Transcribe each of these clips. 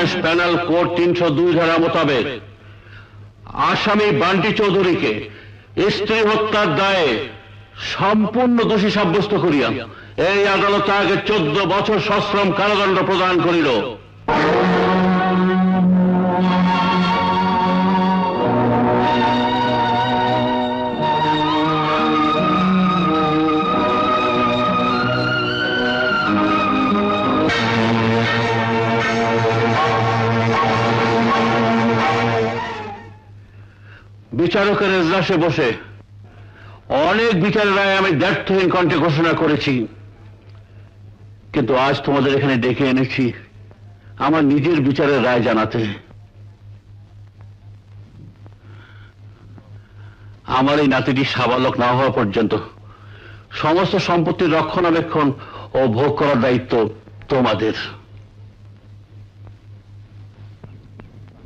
Bangladesh panel code 302 ধারা মোতাবেক আসামি বান্টি চৌধুরীকে স্ত্রী হত্যার দায়ে সম্পূর্ণ দোষী সাব্যস্ত করিয়া এই আদালত তাকে 14 বছর সশ্রম কারাদণ্ড প্রদান করিল। বিচারকের এজলাসে বসে অনেক বিচারের রায় আমি দ্ব্যর্থহীন কণ্ঠে ঘোষণা করেছি, কিন্তু আজ তোমাদের এখানে ডেকে এনেছি আমার নিজের বিচারের রায় জানাতে। আমার এই নাতিটি সাবালক না হওয়া পর্যন্ত সমস্ত সম্পত্তির রক্ষণাবেক্ষণ ও ভোগ করার দায়িত্ব তোমাদের।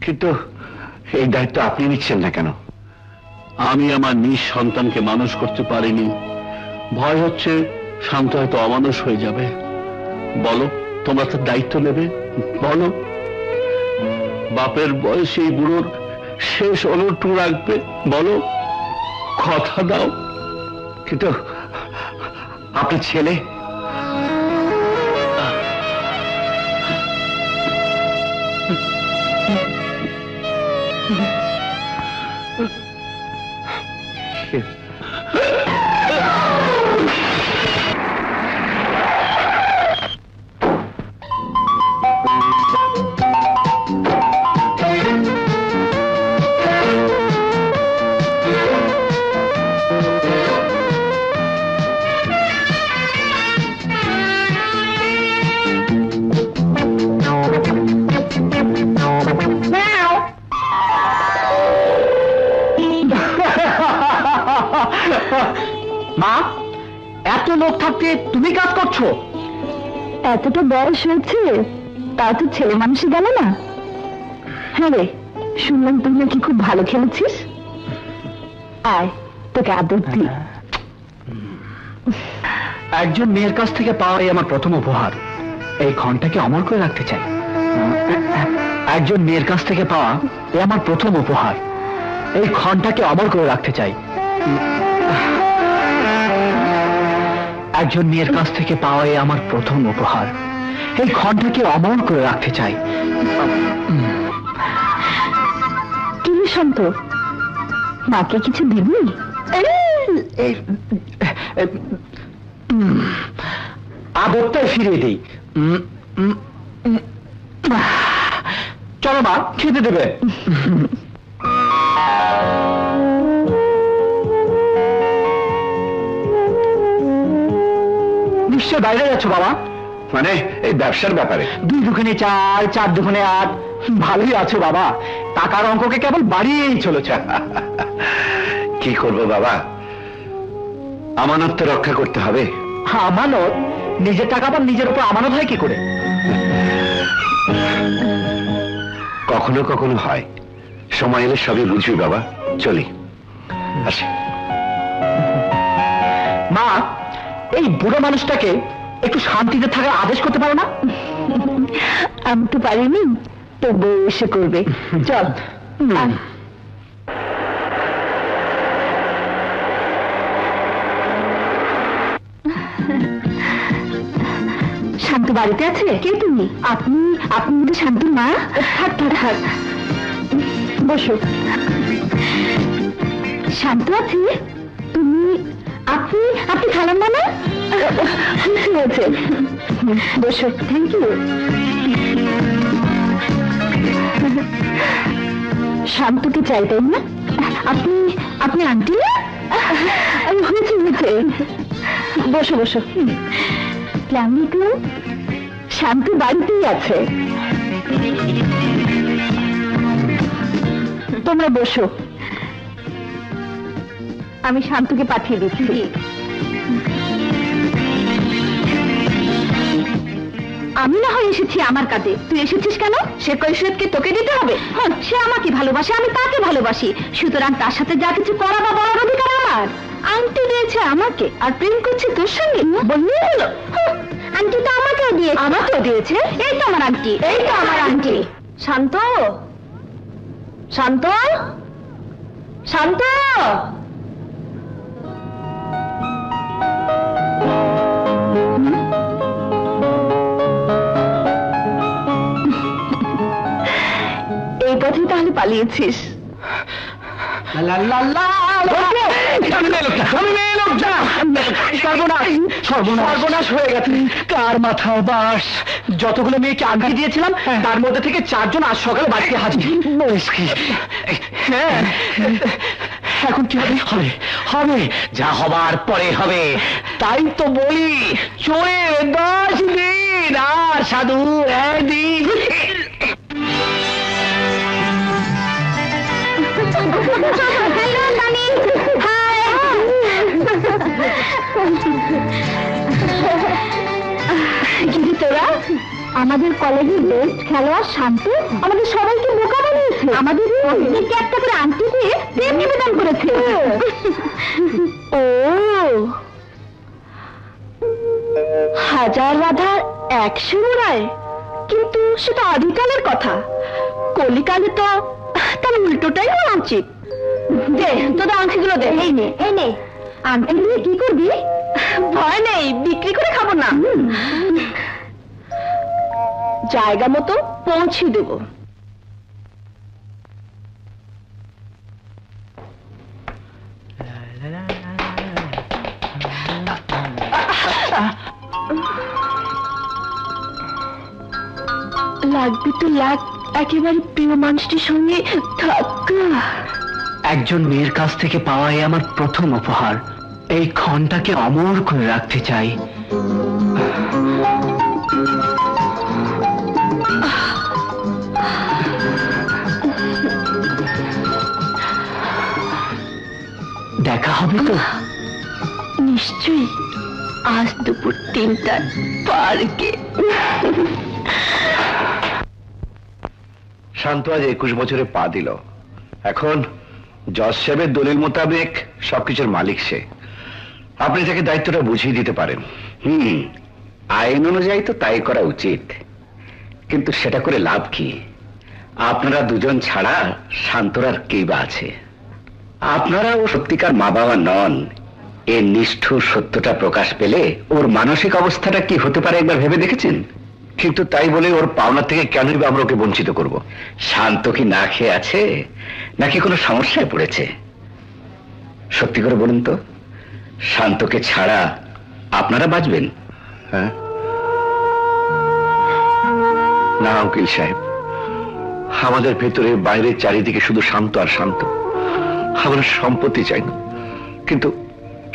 কিন্তু এই দায়িত্ব আপনি নিচ্ছেন না কেন? আমি আমার নিজ সন্তানকে মানুষ করতে পারিনি, ভয় হচ্ছে শান্ত হয়তো অমানুষ হয়ে যাবে। বলো, তোমরা তার দায়িত্ব নেবে? বলো, বাপের বয়সে এই বুড়োর শেষ অনুটু রাখবে? বলো, কথা দাও। কিন্তু আপনার ছেলে মা, এত লোক থাকতে তুমি কাজ করছো? এতটা বয়স হয়েছে তা তো ছেলে মানুষই গেল না। হ্যাঁ রে, শুনলাম তুই নাকি খুব ভালো খেলেছিস। আয়, তোকে আদর দি। একজন মেয়ের কাছ থেকে পাওয়াই আমার প্রথম উপহার। এই ঘন্টাকে অমর করে রাখতে চাই। একজন মেয়ের কাছ থেকে পাওয়া এ আমার প্রথম উপহার। এই ঘন্টাকে অমর করে রাখতে চাই। একজন মেয়ের কাছ থেকে পাওয়াই আমার প্রথম উপহার। এই ঘন্টাকে অমর করে রাখতে চাই। কি শান্ত, মাকে কিছু দিবি? আদরটাই ফিরিয়ে দিই। চলো মা, খেতে দেবে। নিশ্চয় বাইরে যাচ্ছ বাবা? মানে এই ব্যবসার ব্যাপারে? 2 দুগুণে 4, 4 দুগুণে 8। ভালোই আছো বাবা, টাকার অঙ্ককে কেবল বাড়িয়েই চলেছ। কি করবো বাবা, আমানত তো রক্ষা করতে হবে। আমানত? নিজের টাকা আবার নিজের উপর আমানত হয় কি করে? কখনো কখনো হয়, সময় এলে সবই বুঝবি বাবা। চলি, আসি। মা, এই বুড়ো মানুষটাকে একটু শান্তিতে থাকার আদেশ করতে পারো না? আমি তো পারিনি, তো বউ এসে করবে। চল। শান্ত বাড়িতে আছে? কে তুমি? আপনি আপনি তো শান্তুর মা? থাক থাক থাক, বসো। শান্ত আছে? তুমি আপনি আপনি খালাম না? হয়েছে, বসো। Thank you. শান্তকে চাই, তাই না? আপনি আপনি আন্টি না? হয়েছে হয়েছে, বসো বসো। শান্ত বাড়িতেই আছে, তোমরা বসো। আমি শান্তকে পাঠিয়ে দিচ্ছি। আমি না হয় এসেছি আমার কাজে, তুই এসেছিস কেন? সে কৈফিয়তকে তোকে দিতে হবে? সে আমাকে ভালোবাসে, আমি তাকে ভালোবাসি, সুতরাং তার সাথে যা কিছু করা বা বলার অধিকার আমার। আন্টি দিয়েছে আমাকে, আর প্রেম করছে তোর সঙ্গে? বললেই হলো। আন্টি তো আমাকেও দিয়েছে। আমাকেও দিয়েছে? এই তো আমার আন্টি, এই তো আমার আন্টি। শান্ত, শান্ত, শান্ত। এই পথে তাহলে পালিয়েছিস? সর্বনাশ হয়ে গেছে। কার মাথায় বাস? যতগুলো মেয়েকে আংটি দিয়েছিলাম তার মধ্যে থেকে 4 জন আজ সকালে বাড়িতে হাজির। হ্যাঁ, এখন কি হবে? হবে হবে, যা হবার পরে হবে। তাই তো বলি, চোরে 10 দিন আর সাধু 1 দিন। তোরা আমাদের কলেজের বেস্ট খেলোয়াড় শান্ত আমাদের সবাইকে বোকা বানিয়েছে। আমাদের প্রত্যেককে একটা করে আংটি দিয়ে প্রেম নিবেদন করেছে। ও, হাজার রাধার 100 রায়, কিন্তু সেটা আদিকালের কথা। কলিকালে তো তার উল্টোটাই হওয়া উচিত। দে তোদের আংটিগুলো দে। এই নে, এই নে। আংটি দিয়ে কি করবি? ভয় নেই, বিক্রি করে খাবো না, জায়গা মতো পৌঁছে দেব। লাগবে তো লাগ, একেবারে প্রিয় মানুষটির সঙ্গে থাকা। একজন মেয়ের কাছ থেকে পাওয়াই আমার প্রথম উপহার। এই ক্ষণটাকে অমর করে রাখতে চাই। দেখা হবে তো? নিশ্চয়ই, আজ দুপুর 3টায় পার্কে। শান্ত আজ 21 বছরে পা দিল। এখন জজ সাহেবের দলিল মোতাবেক সবকিছুর মালিক সে। আপনি তাকে দায়িত্বটা বুঝিয়ে দিতে পারেন। আইন অনুযায়ী তো তাই করা উচিত, কিন্তু সেটা করে লাভ কি? আপনারা দুজন ছাড়া শান্তর আর কে বা আছে? আপনারা ও সত্যিকার মা বাবা নন। এর নিষ্ঠুর সত্যটা প্রকাশ পেলে ওর মানসিক অবস্থাটা কি হতে পারে একবার ভেবে দেখেছেন? কিন্তু তাই বলে ওর পাওনা থেকে কেনই বা আমরা ওকে বঞ্চিত করব? শান্ত কি না খেয়ে আছে, নাকি কোনো সমস্যায় পড়েছে? সত্যি করে বলুন তো, শান্তকে ছাড়া আপনারা বাঁচবেন? হ্যাঁ না উকিল সাহেব, আমাদের ভেতরে বাইরের চারিদিকে শুধু শান্ত আর শান্ত। আমরা সম্পত্তি চাই না, কিন্তু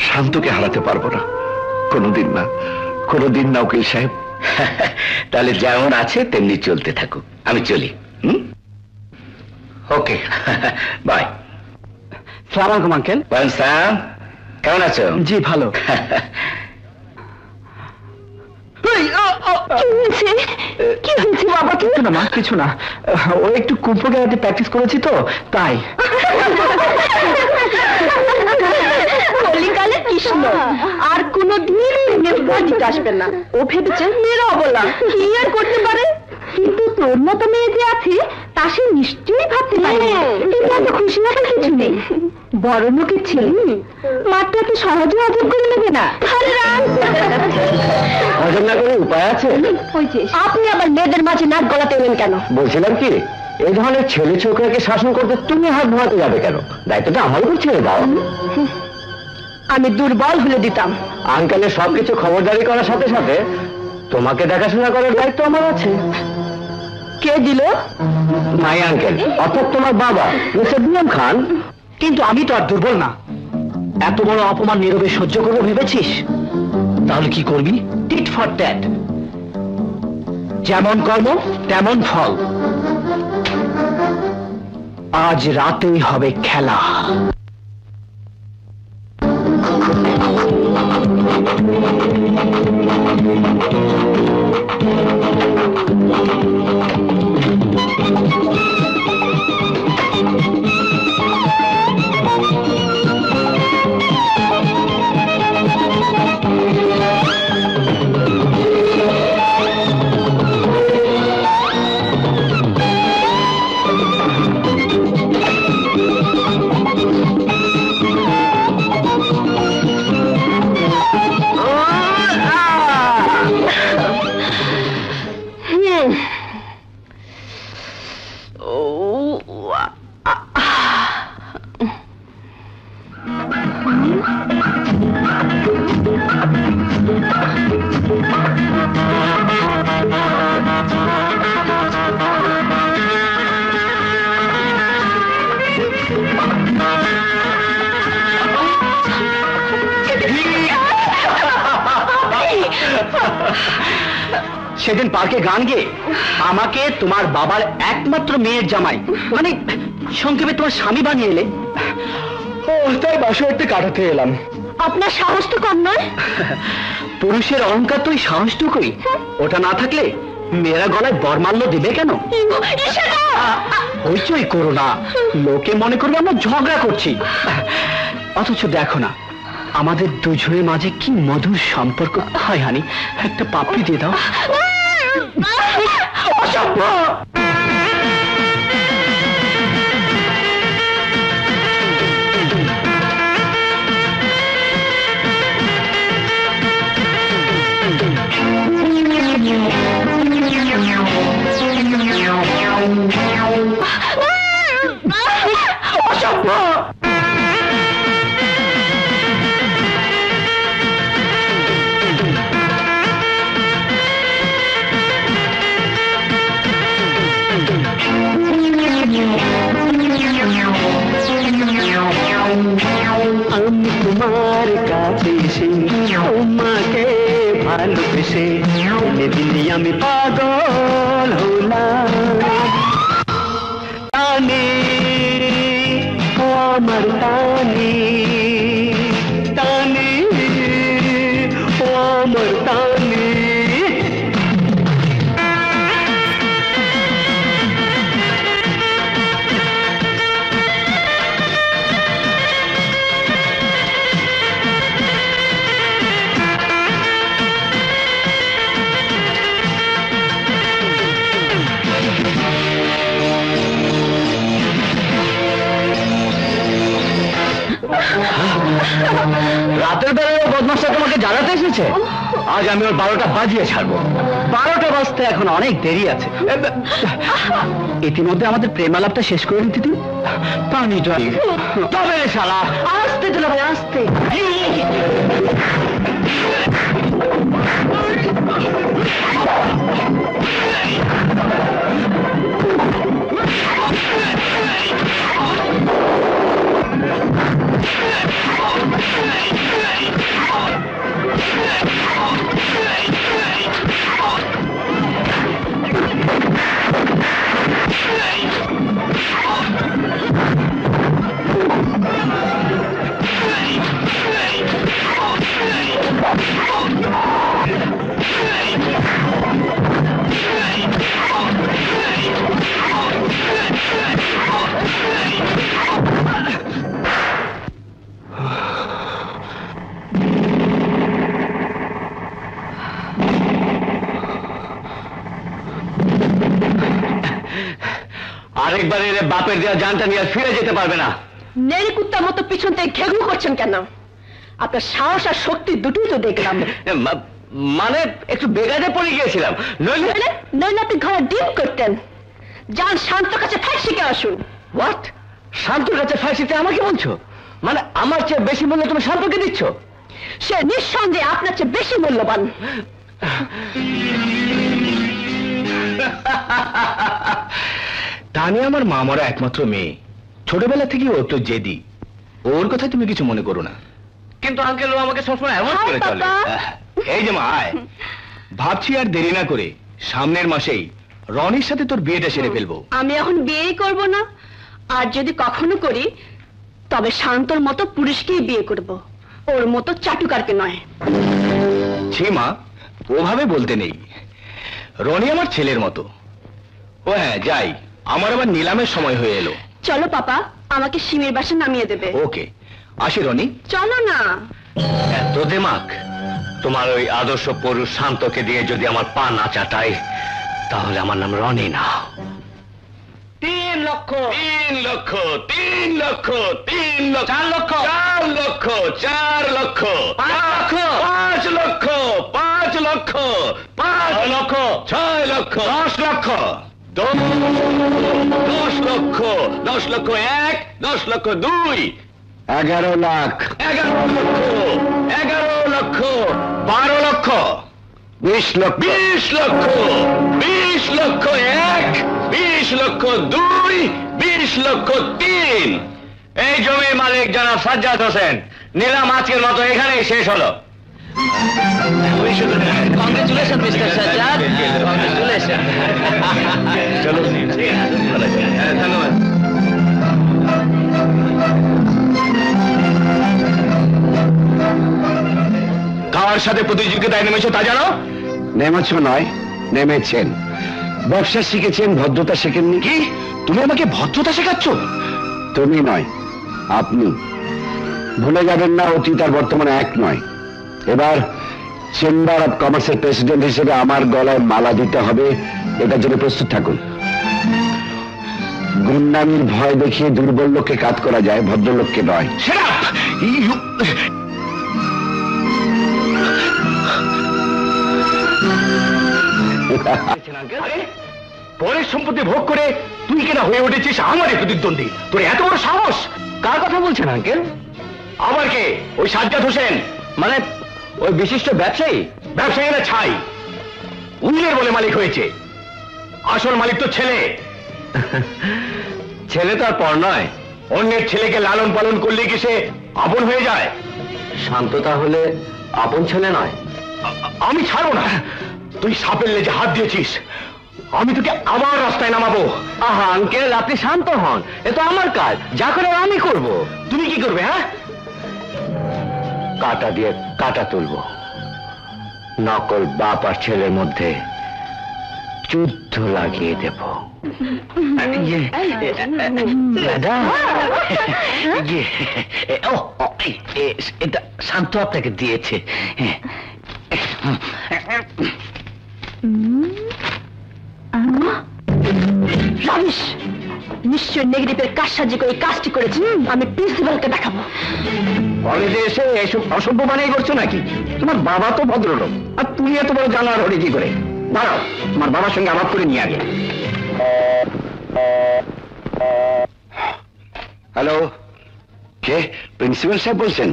শান্তকে হারাতে পারবো না, কোনোদিন না, কোনোদিন না উকিল সাহেব। তাহলে যেমন আছে তেমনি চলতে থাকুক, আমি চলি। ওকে, বাই। সালাম আলাইকুম আঙ্কেল। কেমন আছো? জি ভালো। কি হয়েছে বাবা? কিছু না মা, কিছু না। ও একটু কুম্ফু ক্যারাটে প্র্যাকটিস করেছি তো, তাই। কলিকালে কৃষ্ণ আর কোনদিন বাড়িতে আসবে না। ও ভেবেছে মেয়েরা অবলা, কি আর করতে পারে? কিন্তু তোর মতো মেয়ে যে আছে তা সে নিশ্চয়ই ভাবতে পারে। কিন্তু এত খুশি হওয়ার কিছু নেই। বড় লোকের ছেলে মাত্র এত সহজে হজম করে নেবে না। হজম না করে উপায় আছে? আপনি আবার মেয়েদের মাঝে নাক গলাতে এলেন কেন? বলছিলাম কি, এই ধরনের ছেলে ছোকরাকে শাসন করতে তুমি হাত ধোয়াতে যাবে কেন? দায়িত্বটা আমার উপর ছেড়ে দাও। আমি দুর্বল হলে দিতাম। আঙ্কেলের সবকিছু খবরদারি করার সাথে সাথে তোমাকে দেখাশোনা করার দায়িত্ব আমার আছে। কে দিল? মাই আঙ্কেল, অর্থাৎ তোমার বাবা মিস্টার বিএম খান। কিন্তু আমি তো আর দুর্বল না। এত বড় অপমান নীরবে সহ্য করবো ভেবেছিস? তাহলে কি করবি? Tit for tat. যেমন কর্ম তেমন ফল। আজ রাতেই হবে খেলা। সেদিন পার্কে গান গেয়ে আমাকে তোমার বাবার একমাত্র মেয়ের জামাই, মানে সংক্ষেপে তোমার স্বামী বানিয়ে এলে। ও তাই বাসরটা কাটাতে এলাম। আপনার সাহস তো কম নয়। পুরুষের অহংকার তো ওই সাহসটুকুই, ওটা না থাকলে মেয়েরা গলায় বরমাল্য দিবে কেন? হইচই করো না, লোকে মনে করবে আমরা ঝগড়া করছি। অথচ দেখো না আমাদের দুজনের মাঝে কি মধুর সম্পর্ক। হাই হানি, একটা পাপড়ি দিয়ে দাও। আমি তোমার কাছে এসে তোমাকে ভালোবেসে দিনে আমি পাগল হলাম। টানে আমার টানে টানে আমার টানে। রাতের বেলায় বদমাশটা তোমাকে জ্বালাতে এসেছে, আজ আমি ওর 12টা বাজিয়ে ছাড়বো। 12টা বাজতে এখন অনেক দেরি আছে। ইতিমধ্যে আমাদের প্রেমালাপটা শেষ করে নিতে দিন। পানি তবে শালা আস্তে চলো ভাই, আস্তে। আরেকবার এলে বাপের দেওয়া জানটা নিয়ে ফিরে যেতে পারবে না। নেড়ি কুত্তার মতো পিছন থেকে ঘেঘু করছেন কেন? আপনার সাহস আর শক্তি দুটোই তো দেখলাম। মানে একটু বেগাদে পড়ে গিয়েছিলাম। নইলে আপনি ঘরে ডিম করতেন। যান শান্তর কাছে ফাঁস শিখে আসুন। হোয়াট? শান্তর কাছে ফাঁস শিখতে আমাকে বলছো? মানে আমার চেয়ে বেশি মূল্য তুমি শান্তকে দিচ্ছ? সে নিঃসন্দেহে আপনার চেয়ে বেশি মূল্যবান। তানি আমার মা মরা একমাত্র মেয়ে, ছোটবেলা থেকে ও তো জেদি। ওর কথা তুমি কিছু মনে করো না। কিন্তু আঙ্কেল ও আমাকে সবসময় অ্যাভয়েড করে চলে। এই যে মা আয়, ভাবছি আর দেরি না করে সামনের মাসেই রনির সাথে তোর বিয়েটা সেরে ফেলবো। আমি এখন বিয়েই করব না, আর যদি কখনো করি তবে শান্তর মতো পুরুষকেই বিয়ে করব, ওর মতো চাটুকারকে নয়। ছি মা, ওভাবে বলতে নেই। রনি আমার ছেলের মতো। ও হ্যাঁ যাই, আমার আবার নিলামের সময় হয়ে এলো। চলো পাপা, আমাকে সিমের বাসা নামিয়ে দেবে। ওকে, আসি রনি। চলো না। এত দেমাক? তোমার ওই আদর্শ পুরুষ শান্তকে দিয়ে যদি আমার পা না চাটাই, তাহলে আমার নাম রনি না। 3 লক্ষ 3 লক্ষ 3 লক্ষ 3 লক্ষ 4 লক্ষ 4 লক্ষ 4 লক্ষ 5 লক্ষ 5 লক্ষ 5 লক্ষ 6 লক্ষ 10 লক্ষ 10 লক্ষ 10 লক্ষ 1 10 লক্ষ 2 11 লাখ 11 লক্ষ 11 লক্ষ 12 লক্ষ 20 লক্ষ 20 লক্ষ 20 লক্ষ 1 20 লক্ষ 2 20 লক্ষ 3। এই জমির মালিক জনাব সাজ্জাদ হোসেন। নিলাম আজকের মতো এখানেই শেষ হলো। Congratulation mister Sajjad, congratulation. চলো, ধন্যবাদ। কার সাথে প্রতিযোগিতায় নেমেছো তা জানো? নেমেছ নয়, নেমেছেন। ব্যবসা শিখেছেন, ভদ্রতা শেখেননি। কি তুমি আমাকে ভদ্রতা শেখাচ্ছ? তুমি নয়, আপনি। ভুলে যাবেন না, অতীত আর বর্তমানে এক নয়। এবার চেম্বার অফ কমার্সের প্রেসিডেন্ট হিসেবে আমার গলায় মালা দিতে হবে, এটার জন্য প্রস্তুত থাকুন। গুন্ডামির ভয় দেখিয়ে দুর্বল লোককে কাজ করা যায়, ভদ্রলোককে নয়। পরের সম্পত্তি ভোগ করে তুই কেনা হয়ে উঠেছিস আমারই প্রতিদ্বন্দ্বী। তোর এত বড় সাহস! কার কথা বলছেন আঙ্কেল? আবার কে? ওই সাজ্জাদ হোসেন, মানে ওই বিশিষ্ট ব্যবসায়ী। ব্যবসায়ী না ছাই, উন্নের বলে মালিক হয়েছে। আসল মালিক তো ছেলে। ছেলে তো আর পর নয়। অন্যের ছেলেকে লালন পালন করলে কি সে আপন হয়ে যায়? শান্ত তাহলে আপন ছেলে নয়। আমি ছাড়বো না। তুই সাপের লেজে হাত দিয়েছিস, আমি তোকে আবার রাস্তায় নামাবো। আহা আঙ্কেল, আপনি শান্ত হন, এ তো আমার কাজ, যা করে আমি করব। তুমি কি করবে? হ্যাঁ, কাটা দিয়ে কাটা তুলবো। নকল বাপ আর ছেলের মধ্যে যুদ্ধ লাগিয়ে দেব। এটা শান্ত আপনাকে দিয়েছে। রমেশ নিশ্চয় নেগেটিভের কাজসাজি করে কাজটি করেছি। আমি প্রিন্সিপালকে দেখাবো। কলেজে এসে এসব অসভ্য বানিয়ে করছো নাকি? তোমার বাবা তো ভদ্রলোক, আর তুমি এত বড় জানোয়ার হলে কি করে? দাঁড়াও, তোমার বাবার সঙ্গে আলাপ করে নিয়ে আগে। হ্যালো, কে? প্রিন্সিপাল সাহেব বলছেন?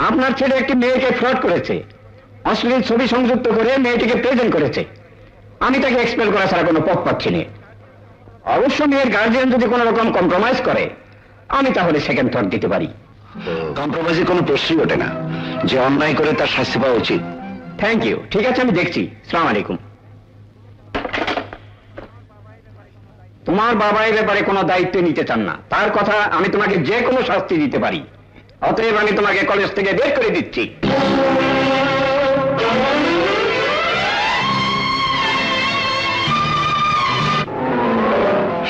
আপনার ছেলে একটি মেয়েকে ফ্রড করেছে, অশ্লীল ছবি সংযুক্ত করে মেয়েটিকে প্রেজেন্ট করেছে। আমি তাকে এক্সপেল করা ছাড়া কোনো পথ পাচ্ছি না। অবশ্য মেয়ের গার্জিয়ান যদি কোনো রকম কম্প্রোমাইজ করে, আমি তাহলে সেকেন্ড থট দিতে পারি। কম্প্রোমাইজের কোনো প্রশ্নই ওঠে না। যে অন্যায় করে তার শাস্তি পাওয়া উচিত। থ্যাংক ইউ, ঠিক আছে, আমি দেখছি। আসসালামু আলাইকুম। তোমার বাবা এই ব্যাপারে কোনো দায়িত্ব নিতে চান না, তার কথা আমি তোমাকে যে কোনো শাস্তি দিতে পারি। অতএব আমি তোমাকে কলেজ থেকে বের করে দিচ্ছি।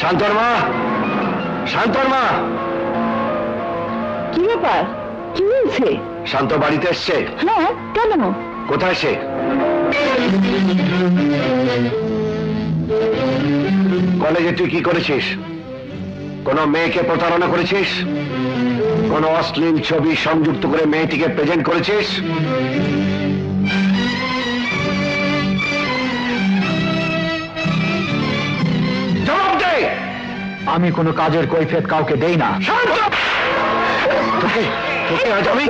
শান্তর মা, শান্তর মা। কি ব্যাপার? কি হয়েছে? শান্ত বাড়িতে এসছে। হ্যাঁ, কেন? কোথায় সে? কলেজে তুই কি করেছিস? কোন মেয়েকে প্রতারণা করেছিস? কোন অশ্লীল ছবি সংযুক্ত করে মেয়েটিকে প্রেজেন্ট করেছিস? জবাব দে। আমি কোনো কাজের কৈফিয়ত কাউকে দেই না। তোকে আজ আমি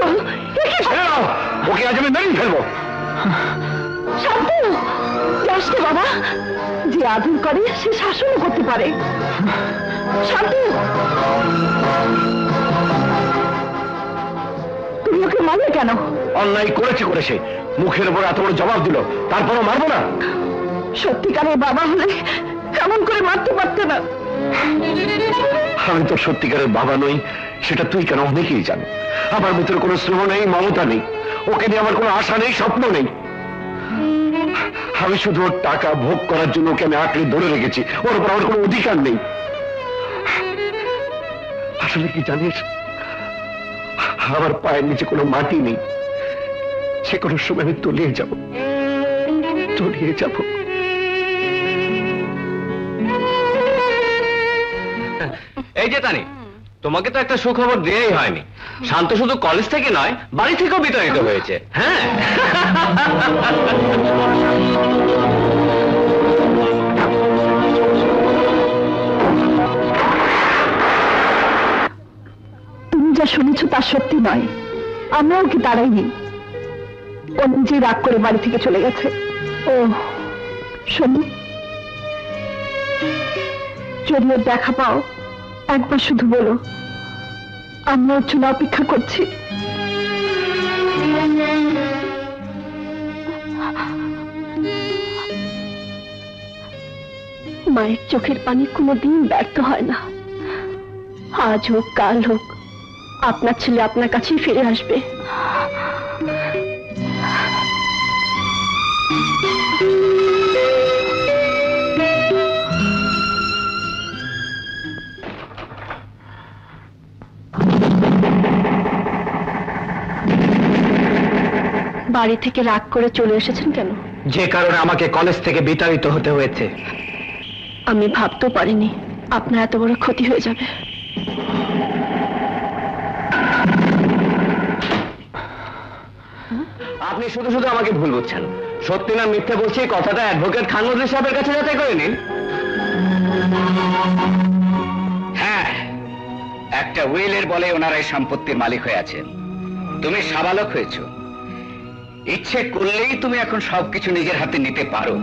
ছেড়ে দাও। ওকে আজ আমি মেরেই ফেলবো। শান্তু, যাস না বাবা। যে আদর করে সে শাসনও করতে পারে। শান্তু, তুমি ওকে মারলে কেন? অন্যায় করেছে। মুখের উপর এত বড় জবাব দিল, তারপরও মারবো না? সত্যিকারের বাবা হলে এমন করে মারতে পারতে না। আমি তো সত্যিকারের বাবা নই, সেটা তুই কেন অনেকেই জানো। আমার ভিতরে কোনো স্নেহ নেই, মমতা নেই, ওকে নিয়ে আমার কোনো আশা নেই, স্বপ্ন নেই। আমি শুধু ওর টাকা ভোগ করার জন্য ওকে আমি আঁকড়ে ধরে রেখেছি। ওর উপর আমার কোনো অধিকার নেই। আসলে কি জানিস, আমার পায়ের নিচে কোনো মাটি নেই। সে কোনো সময় আমি তলিয়ে যাব। এই যে তানি, তোমাকে তো একটা সুখবর দিয়েই হয়নি। শান্ত শুধু কলেজ থেকে নয়, বাড়ি থেকেও বিতাড়িত হয়েছে। হ্যাঁ, তুমি যা শুনেছ তা সত্যি নয়। আমরা ওকে তাড়াইনি, ও নিজে রাগ করে বাড়ি থেকে চলে গেছে। ও শোনো, যদি ওর দেখা পাও একবার শুধু বলো, আমরা ওর জন্য অপেক্ষা করছি। মায়ের চোখের পানি কোনোদিন ব্যর্থ হয় না। আজ হোক কাল হোক আপনার ছেলে আপনার কাছেই ফিরে আসবে। বাড়ি থেকে রাগ করে চলে এসেছেন কেন? যে কারণে আমাকে কলেজ থেকে বিতাড়িত হতে হয়েছে। আমি ভাবতেও পারিনি আপনার এত বড় ক্ষতি হয়ে যাবে। আপনি শুধু শুধু আমাকে ভুল বুঝছেন। সত্যি না মিথ্যে বলছি কথাটা অ্যাডভোকেট খান নজরুল সাহেবের কাছে যাচাই করে নিন। হ্যাঁ, একটা উইলের বলে ওনারা এই সম্পত্তির মালিক হয়ে আছেন। তুমি সাবালক হয়েছ, ইচ্ছে করলেই তুমি এখন সবকিছু নিজের হাতে নিতে পারো।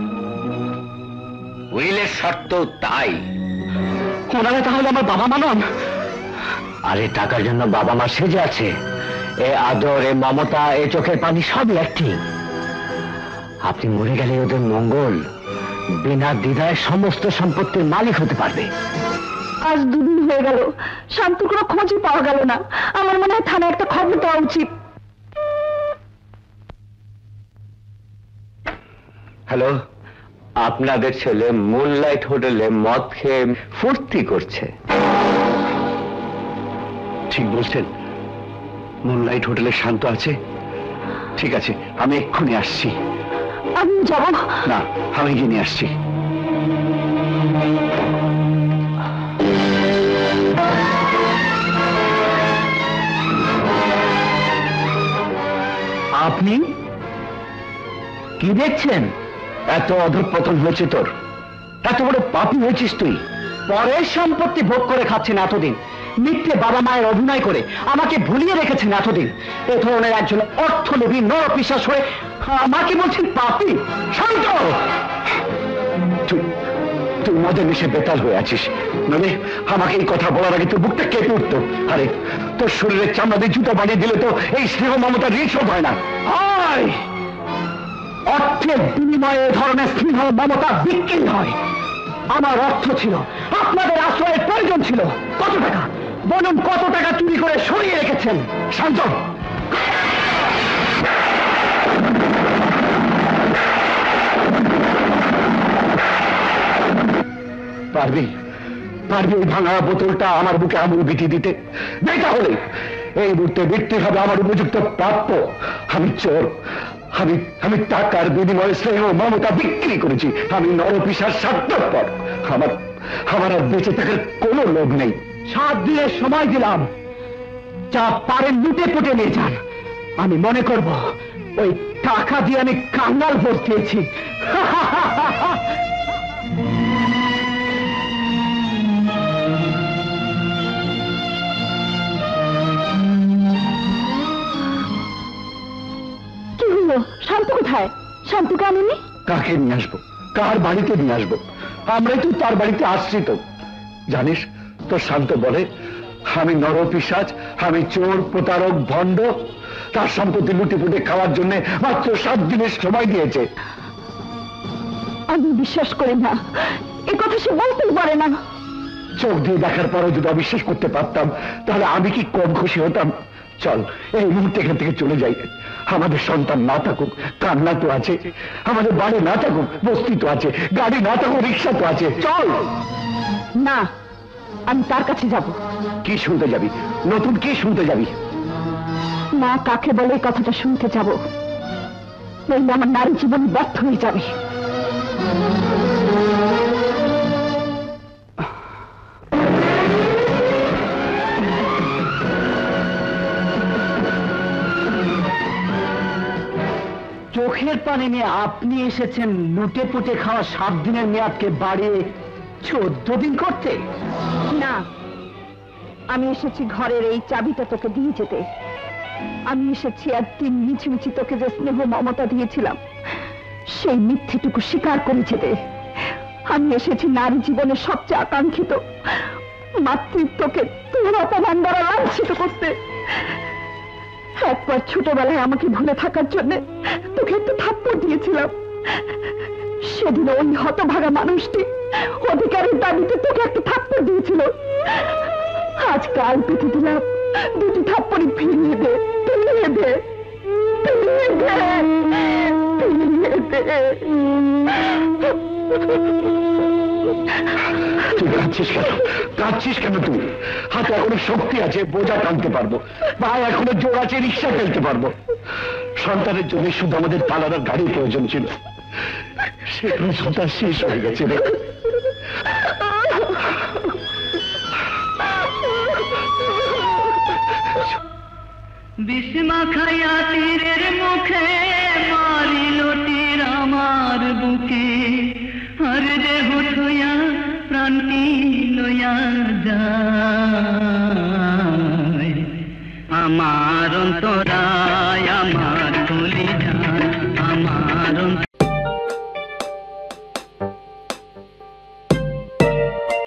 উইলের শর্ত তাই। ওনারা তাহলে আমার বাবা মা নন? আরে টাকার জন্য বাবা মা সেজে আছে। এ আদর, এ মমতা, এ চোখের পানি সবই একটি। আপনি মরে গেলে ওদের মঙ্গল, বিনা দ্বিধায় সমস্ত সম্পত্তির মালিক হতে পারবে। আজ 2 দিন হয়ে গেল, শান্তির কোনো খোঁজই পাওয়া গেল না। আমার মনে হয় থানায় একটা খবর দেওয়া উচিত। হ্যালো, আপনাদের ছেলে মুনলাইট হোটেলে মদ খেয়ে ফুর্তি করছে। ঠিক বলছেন, মুনলাইট হোটেলে শান্ত আছে? ঠিক আছে, আমি এক্ষুনি আসছি। আমি যাব না, আমি গিয়ে নিয়ে আসছি। আপনি কি দেখছেন? এত অধঃপতন হয়েছে তোর, এত বড় পাপী হয়েছিস তুই। পরের সম্পত্তি ভোগ করে খাচ্ছেন এতদিন, মিথ্যে বাবা মায়ের অভিনয় করে আমাকে ভুলিয়ে রেখেছেন এতদিন। এ ধরনের একজন অর্থলোভী নরপিশাচ হয়ে আমাকে বলছেন পাপী। শান্ত! তুই মজা মিশে বেতাল হয়ে আছিস। মানে আমাকে এই কথা বলার আগে তোর বুকটা কেঁপে উঠতো। আরে তোর শরীরের চামড়া দিয়ে জুতো বানিয়ে দিলে তো এই স্নেহ মমতা রিসব হয় না। হয়, অর্থের বিনিময়ে এ ধরনের স্নেহ মমতা বিক্রি হয়। আমার অর্থ ছিল, আপনাদের আশ্রয়ের প্রয়োজন ছিল। কত টাকা বলুন, কত টাকা চুরি করে সরিয়ে রেখেছেন? শান্ত! পারবি ওই ভাঙা বোতলটা আমার বুকে আঙুল বিটিয়ে দিতে? নেই তাহলে এই মুহূর্তে মৃত্যু হবে আমার উপযুক্ত প্রাপ্য। আমি চোর, আমি টাকার বিনিময়ে স্নেহ মমতা বিক্রি করেছি। আমি নরপিশাচ স্বার্থপর। আমার আর বেঁচে থাকার কোনো লোভ নেই। 7 দিনের সময় দিলাম, যা পারেন লুটে পুটে নিয়ে যান। আমি মনে করব ওই টাকা দিয়ে আমি কাঙ্গাল ভোট দিয়েছি। কি হলো? শান্ত কোথায়? শান্তকে আনিনি? কাকে নিয়ে আসবো? কার বাড়িতে নিয়ে আসবো? আমরাই তো তার বাড়িতে আশ্রিত। জানিস, তোর শান্ত বলে আমি নরপিশাচ, আমি চোর, প্রতারক, ভণ্ড। তার সম্পত্তি লুটে পুটে খাওয়ার জন্য মাত্র 7 দিনের সময় দিয়েছে। আমি বিশ্বাস করি না, এ কথা সে বলতেই পারে না। চোখ দিয়ে দেখার পরেও যদি অবিশ্বাস করতে পারতাম, তাহলে আমি কি কম খুশি হতাম? চল এই মুহূর্তে এখান থেকে চলে যাই। আমাদের সন্তান না থাকুক, কান্না তো আছে। আমাদের বাড়ি না থাকুক, বস্তি তো আছে। গাড়ি না থাকুক, রিক্সা তো আছে। চল। না, আমি তার কাছে যাব। কি শুনতে যাবি? নতুন কি শুনতে যাবি? মা কাকে বলে এই কথাটা শুনতে যাব, নইলে আমার নারী জীবন ব্যর্থ হয়ে যাবে। চোখের পানি নিয়ে আপনি এসেছেন লুটে পুটে খাওয়া 7 দিনের মেয়াদকে বাড়িয়ে 14 দিন করতে? না, আমি এসেছি ঘরের এই চাবিটা তোকে দিয়ে যেতে। আমি এসেছি একদিন মিছিমিছি তোকে যে স্নেহ মমতা দিয়েছিলাম, সেই মিথ্যেটুকু স্বীকার করে যেতে। আমি এসেছি নারী জীবনের সবচেয়ে আকাঙ্ক্ষিত মাতৃত্বকে তোর অপমান দ্বারা লাঞ্ছিত করতে। একবার ছোটবেলায় আমাকে ভুলে থাকার জন্য তোকে একটু থাপ্পড় দিয়েছিলাম, সেদিন ওই হতভাগা মানুষটি অধিকারের দাবিতে তোকে একটা থাপ্পড় দিয়েছিল। আজ কাল পেতে দিলাম, দুটি থাপ্পড়ি ফিরিয়ে দে, ফিরিয়ে দে, ফিরিয়ে দে, ফিরিয়ে দে। তুই কাঁদছিস কেন? কাঁদছিস কেন তুই? হাতে এখনো শক্তি আছে, বোঝা টানতে পারবো, পায়ে এখনো জোর আছে, রিক্সা ফেলতে পারবো। সন্তানের জন্য শুধু আমাদের পালানোর গাড়ির প্রয়োজন ছিল, সে প্রয়োজনটা শেষ হয়ে গেছে রে। বিস্মা খাইয়া তীরের মুখে মারিল তীর আমার বুকে, আর দেহ থইয়া প্রাণটি লইয়া যায়। আমার অন্তরায় আমার কলিজা, আমার